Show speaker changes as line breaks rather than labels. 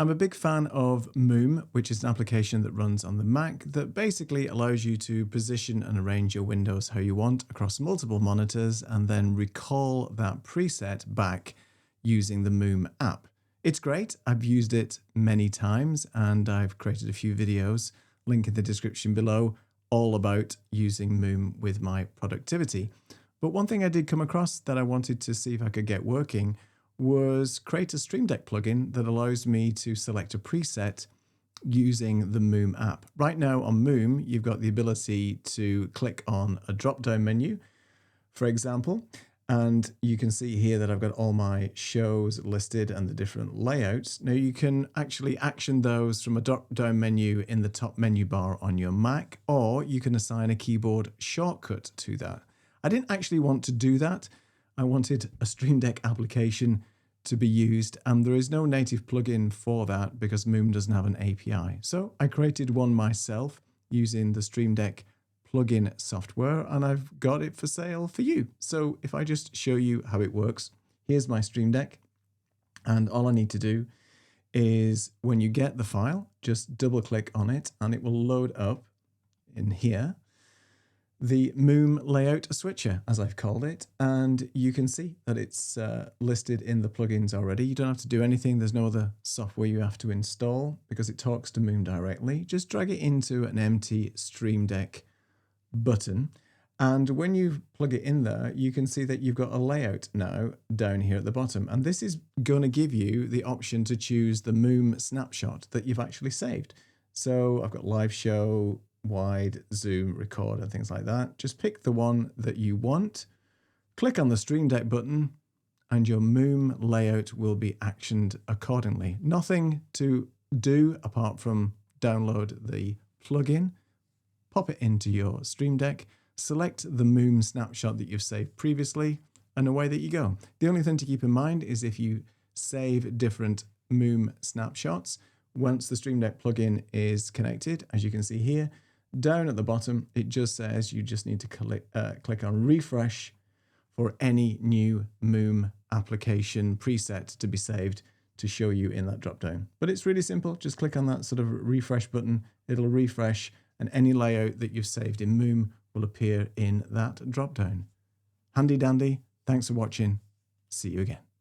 I'm a big fan of Moom, which is an application that runs on the Mac that basically allows you to position and arrange your windows how you want across multiple monitors and then recall that preset back using the Moom app. It's great. I've used it many times and I've created a few videos, link in the description below, all about using Moom with my productivity. But one thing I did come across that I wanted to see if I could get working was create a Stream Deck plugin that allows me to select a preset using the Moom app. Right now on Moom, you've got the ability to click on a drop-down menu, for example, and you can see here that I've got all my shows listed and the different layouts. Now you can actually action those from a drop-down menu in the top menu bar on your Mac, or you can assign a keyboard shortcut to that. I didn't actually want to do that. I wanted a Stream Deck application to be used, and there is no native plugin for that because Moom doesn't have an API. So I created one myself using the Stream Deck plugin software, and I've got it for sale for you. So if I just show you how it works, here's my Stream Deck, and all I need to do is when you get the file, just double click on it and it will load up in here the Moom layout switcher, as I've called it, and you can see that it's listed in the plugins already. You don't have to do anything. There's no other software you have to install because it talks to Moom directly. Just drag it into an empty Stream Deck button, and when you plug it in there, you can see that you've got a layout now down here at the bottom, and this is going to give you the option to choose the Moom snapshot that you've actually saved. So I've got live show, wide, zoom, record, and things like that. Just pick the one that you want, click on the Stream Deck button, and your Moom layout will be actioned accordingly. Nothing to do apart from download the plugin, pop it into your Stream Deck, select the Moom snapshot that you've saved previously, and away that you go. The only thing to keep in mind is if you save different Moom snapshots, once the Stream Deck plugin is connected, as you can see here, down at the bottom, it just says you just need to click on refresh for any new Moom application preset to be saved to show you in that drop-down. But it's really simple. Just click on that sort of refresh button. It'll refresh, and any layout that you've saved in Moom will appear in that drop-down. Handy dandy. Thanks for watching. See you again.